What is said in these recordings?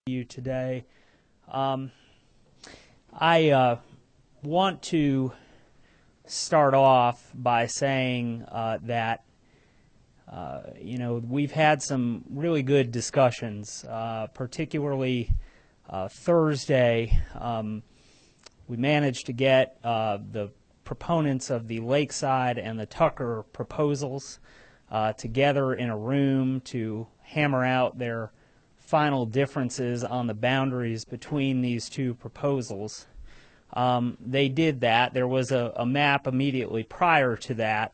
you today. I want to start off by saying that we've had some really good discussions, particularly Thursday. We managed to get the proponents of the Lakeside and the Tucker proposals together in a room to hammer out their final differences on the boundaries between these two proposals. They did that. There was a map immediately prior to that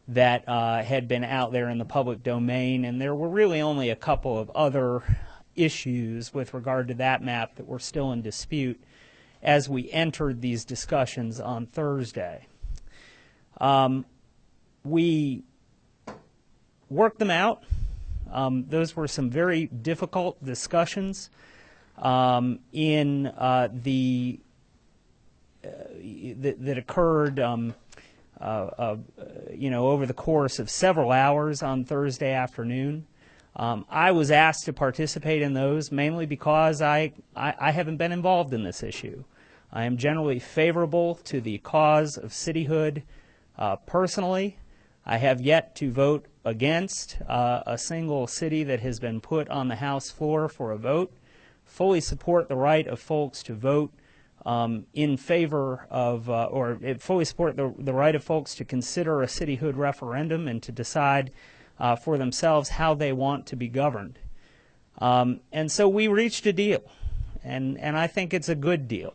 had been out there in the public domain, and there were really only a couple of other issues with regard to that map that were still in dispute as we entered these discussions on Thursday. We worked them out. Those were some very difficult discussions that occurred over the course of several hours on Thursday afternoon. I was asked to participate in those mainly because I haven't been involved in this issue. I am generally favorable to the cause of cityhood personally. I have yet to vote against a single city that has been put on the House floor for a vote. Fully support the right of folks to vote in favor of, fully support the right of folks to consider a cityhood referendum and to decide for themselves how they want to be governed. And so we reached a deal, and I think it's a good deal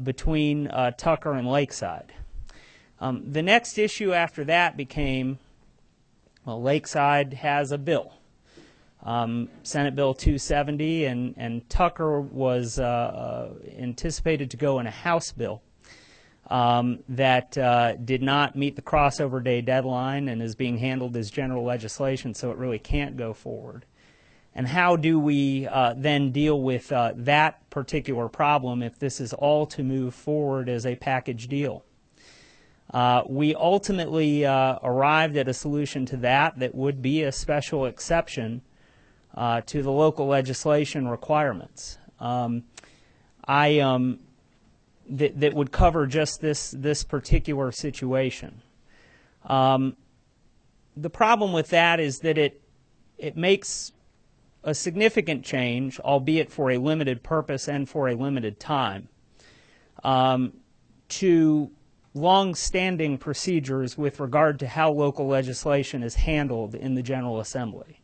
between Tucker and Lakeside. The next issue after that became, well, Lakeside has a bill, Senate Bill 270, and Tucker was anticipated to go in a House bill that did not meet the crossover day deadline and is being handled as general legislation, so it really can't go forward. And how do we then deal with that particular problem if this is all to move forward as a package deal? We ultimately arrived at a solution to that would be a special exception to the local legislation requirements. That would cover just this particular situation. The problem with that is that it makes a significant change, albeit for a limited purpose and for a limited time, to long-standing procedures with regard to how local legislation is handled in the General Assembly.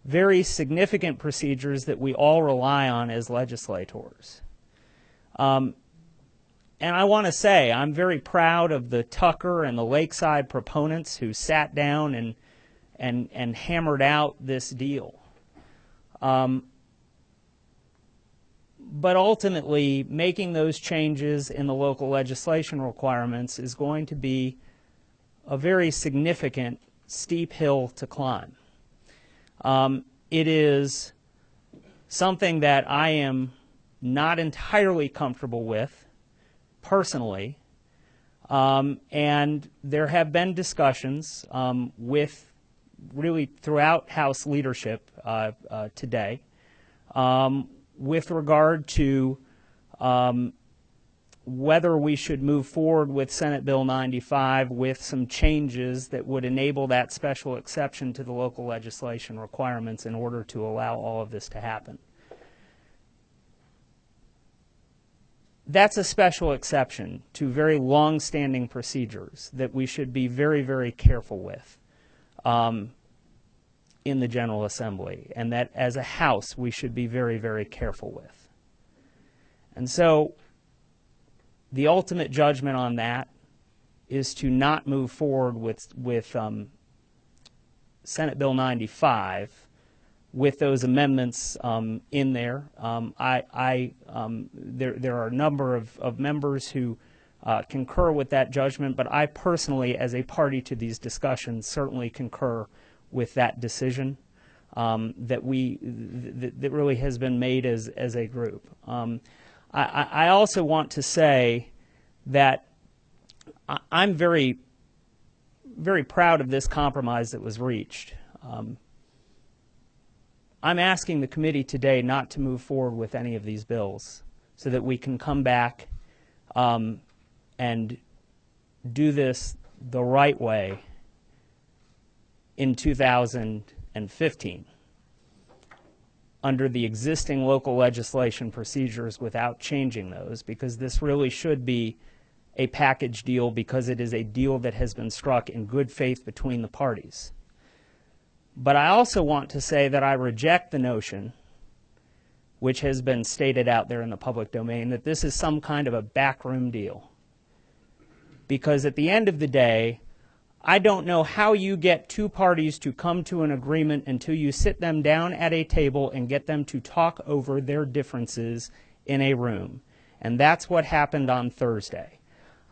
Very significant procedures that we all rely on as legislators. And I want to say I'm very proud of the Tucker and the Lakeside proponents who sat down and hammered out this deal. But ultimately, making those changes in the local legislation requirements is going to be a very significant, steep hill to climb. It is something that I am not entirely comfortable with, personally, and there have been discussions with really throughout House leadership today with regard to whether we should move forward with Senate Bill 95 with some changes that would enable that special exception to the local legislation requirements in order to allow all of this to happen. That's a special exception to very long-standing procedures that we should be very, very careful with in the General Assembly, and that as a House we should be very, very careful with. And so the ultimate judgment on that is to not move forward with Senate Bill 95 with those amendments in there. There are a number of members who concur with that judgment, but I personally, as a party to these discussions, certainly concur with that decision that really has been made as a group. I also want to say that I'm very, very proud of this compromise that was reached. I'm asking the committee today not to move forward with any of these bills so that we can come back and do this the right way in 2015 under the existing local legislation procedures without changing those, because this really should be a package deal because it is a deal that has been struck in good faith between the parties. But I also want to say that I reject the notion, which has been stated out there in the public domain, that this is some kind of a backroom deal. Because at the end of the day, I don't know how you get two parties to come to an agreement until you sit them down at a table and get them to talk over their differences in a room. And that's what happened on Thursday.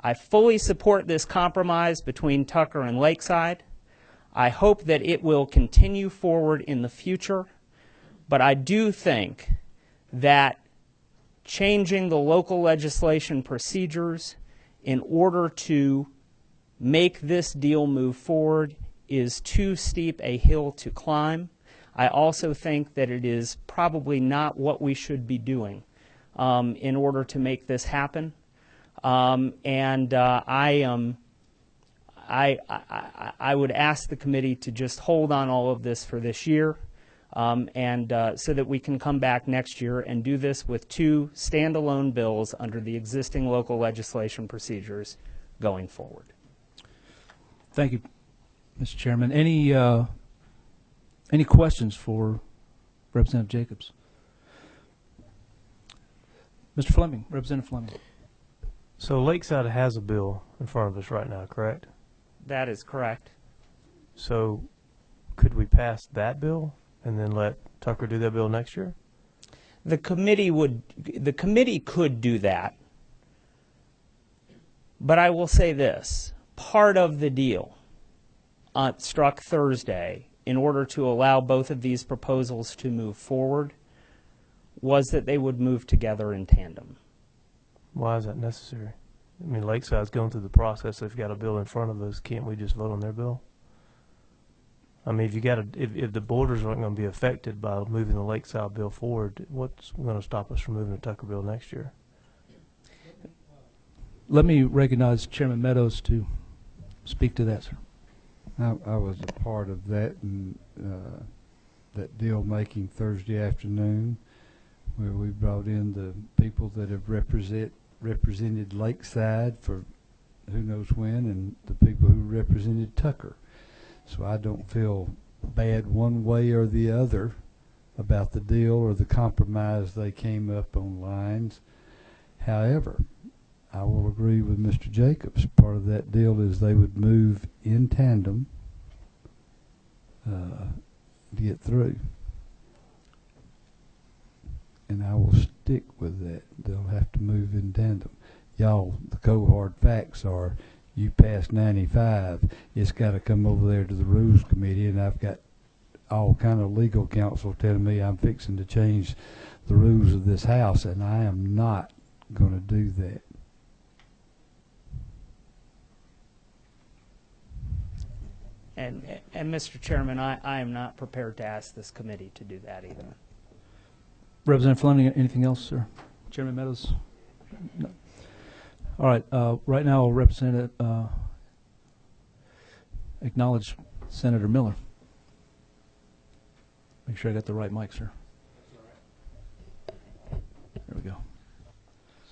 I fully support this compromise between Tucker and Lakeside. I hope that it will continue forward in the future, but I do think that changing the local legislation procedures in order to make this deal move forward is too steep a hill to climb. I also think that it is probably not what we should be doing in order to make this happen. I would ask the committee to just hold on all of this for this year, so that we can come back next year and do this with two standalone bills under the existing local legislation procedures going forward. Thank you, Mr. Chairman. Any questions for Representative Jacobs? Mr. Fleming, Representative Fleming. So Lakeside has a bill in front of us right now, correct? That is correct. So could we pass that bill and then let Tucker do that bill next year? The committee could do that. But I will say this. Part of the deal struck Thursday in order to allow both of these proposals to move forward was that they would move together in tandem. Why is that necessary? I mean, Lakeside's going through the process. They've got a bill in front of us. Can't we just vote on their bill? I mean, if the borders aren't going to be affected by moving the Lakeside bill forward, what's going to stop us from moving the Tucker bill next year? Let me recognize Chairman Meadows to speak to that, sir. I was a part of that and that deal making Thursday afternoon, where we brought in the people that have represented Lakeside for who knows when, and the people who represented Tucker. So I don't feel bad one way or the other about the deal or the compromise they came up on lines. However, I will agree with Mr. Jacobs. Part of that deal is they would move in tandem to get through. And I will stick with that. They'll have to move in tandem. Y'all, the cold hard facts are you passed 95, it's got to come over there to the Rules Committee, and I've got all kind of legal counsel telling me I'm fixing to change the rules of this House, and I am not going to do that. And Mr. Chairman, I am not prepared to ask this committee to do that either. Representative Fleming, anything else, sir? Chairman Meadows? No. All right. Right now, I'll acknowledge Senator Miller. Make sure I got the right mic, sir. There we go.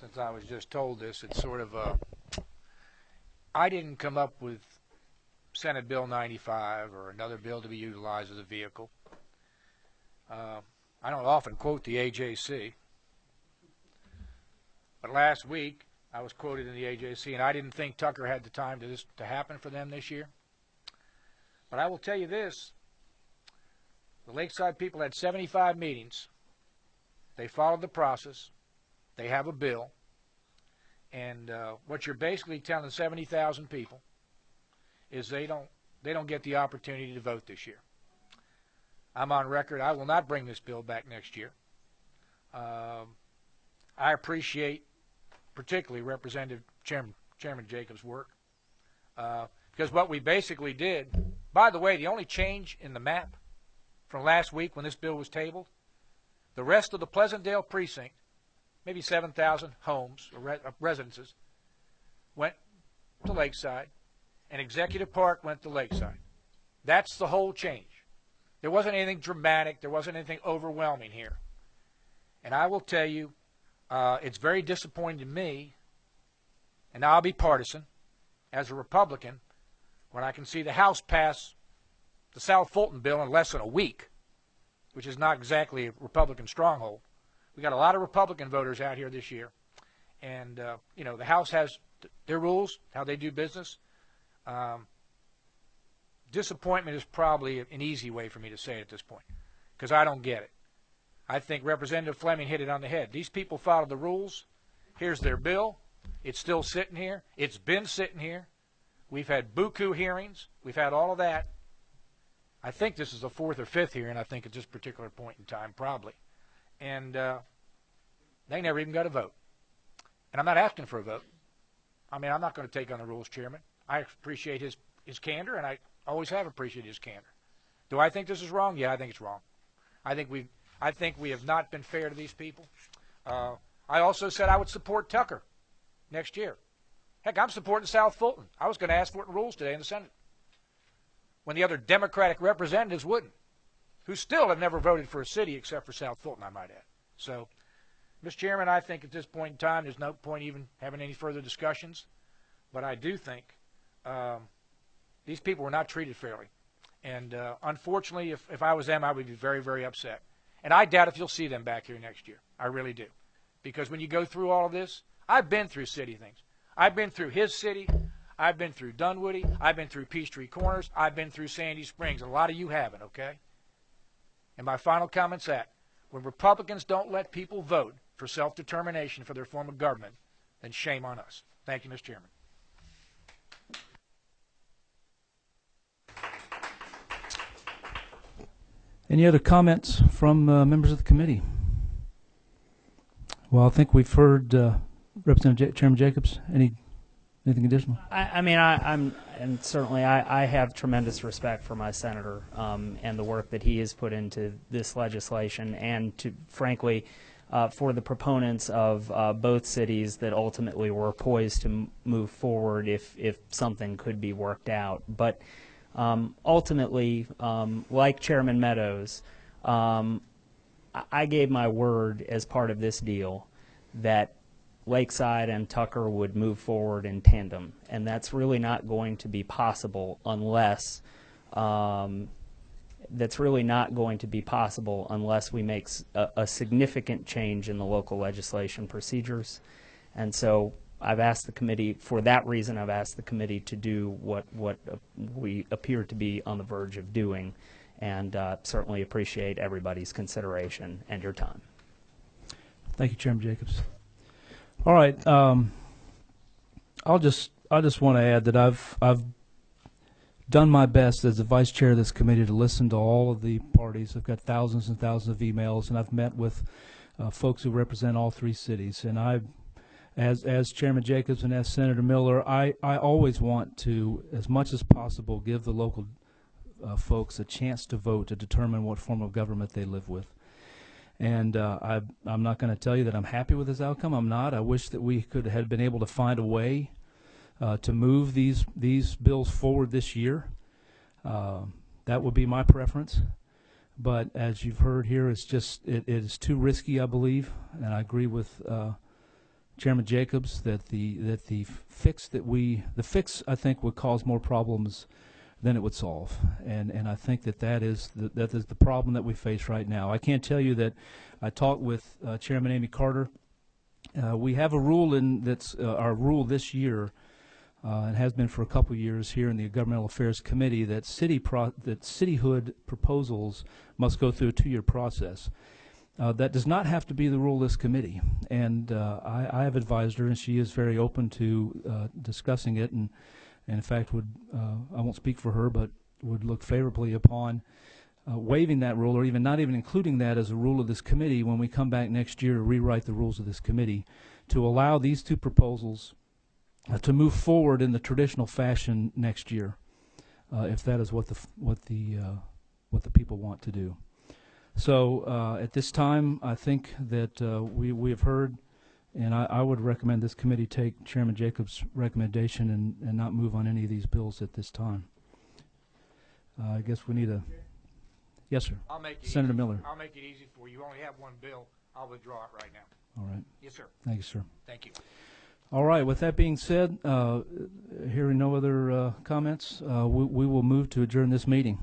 Since I was just told this, it's sort of I didn't come up with Senate Bill 95 or another bill to be utilized as a vehicle. I don't often quote the AJC, but last week I was quoted in the AJC, and I didn't think Tucker had the time to happen for them this year. But I will tell you this, the Lakeside people had 75 meetings. They followed the process. They have a bill. And what you're basically telling 70,000 people is they don't get the opportunity to vote this year. I'm on record. I will not bring this bill back next year. I appreciate particularly Representative Chairman Jacobs' work because what we basically did, by the way, the only change in the map from last week when this bill was tabled. The rest of the Pleasantdale precinct, maybe 7,000 homes or residences, went to Lakeside, and Executive Park went to Lakeside. That's the whole change. There wasn't anything dramatic. There wasn't anything overwhelming here. And I will tell you, it's very disappointing to me, and now I'll be partisan, as a Republican, when I can see the House pass the South Fulton bill in less than a week, which is not exactly a Republican stronghold. We got a lot of Republican voters out here this year. And, you know, the House has their rules, how they do business. Disappointment is probably an easy way for me to say it at this point, because I don't get it. I think Representative Fleming hit it on the head. These people followed the rules. Here's their bill. It's still sitting here. It's been sitting here. We've had buku hearings. We've had all of that. I think this is the fourth or fifth hearing, I think, at this particular point in time, probably. And they never even got a vote. And I'm not asking for a vote. I mean, I'm not going to take on the rules, Chairman. I appreciate his candor, and I always have appreciated his candor. Do I think this is wrong? Yeah, I think it's wrong. I think we have not been fair to these people. I also said I would support Tucker next year. Heck, I'm supporting South Fulton. I was going to ask for it in rules today in the Senate, when the other Democratic representatives wouldn't, who still have never voted for a city except for South Fulton, I might add. So, Mr. Chairman, I think at this point in time there's no point even having any further discussions. But I do think these people were not treated fairly. And unfortunately, if I was them, I would be very, very upset. And I doubt if you'll see them back here next year. I really do. Because when you go through all of this, I've been through city things. I've been through his city. I've been through Dunwoody. I've been through Peachtree Corners. I've been through Sandy Springs. A lot of you haven't, okay? And my final comment's that when Republicans don't let people vote for self-determination for their form of government, then shame on us. Thank you, Mr. Chairman. Any other comments from members of the committee? Well, I think we've heard Representative Chairman Jacobs. Anything additional? And certainly I have tremendous respect for my senator and the work that he has put into this legislation, and to, frankly, for the proponents of both cities that ultimately were poised to move forward if something could be worked out. But ultimately, like Chairman Meadows, I gave my word as part of this deal that Lakeside and Tucker would move forward in tandem, and that's really not going to be possible unless we make a significant change in the local legislation procedures. And so I've asked the committee, for that reason, I've asked the committee to do what we appear to be on the verge of doing, and certainly appreciate everybody's consideration and your time. Thank you, Chairman Jacobs. All right, I just want to add that I've done my best as the vice chair of this committee to listen to all of the parties. I've got thousands and thousands of emails, and I've met with folks who represent all three cities. And as Chairman Jacobs and as Senator Miller, I always want to, as much as possible, give the local folks a chance to vote to determine what form of government they live with. And I'm not going to tell you that I'm happy with this outcome. I'm not. I wish that we could have been able to find a way to move these bills forward this year. That would be my preference. But as you've heard here, it is too risky, I believe, and I agree with Chairman Jacobs that the fix I think would cause more problems than it would solve, and I think that is the problem that we face right now. I can't tell you that I talked with Chairman Amy Carter. We have a rule that's our rule this year, and has been for a couple of years here in the Governmental Affairs Committee, that cityhood proposals must go through a 2-year process. That does not have to be the rule of this committee, and I have advised her, and she is very open to discussing it, and in fact I won't speak for her, but would look favorably upon waiving that rule, or even not even including that as a rule of this committee when we come back next year to rewrite the rules of this committee, to allow these two proposals to move forward in the traditional fashion next year, if that is what the what the people want to do. So at this time, I think that we have heard, and I would recommend this committee take Chairman Jacobs' recommendation and not move on any of these bills at this time. I guess we need a... Yes, sir. I'll make it Senator easy. Miller. I'll make it easy for you. You only have one bill. I'll withdraw it right now. All right. Yes, sir. Thank you, sir. Thank you. All right. With that being said, hearing no other comments, we will move to adjourn this meeting.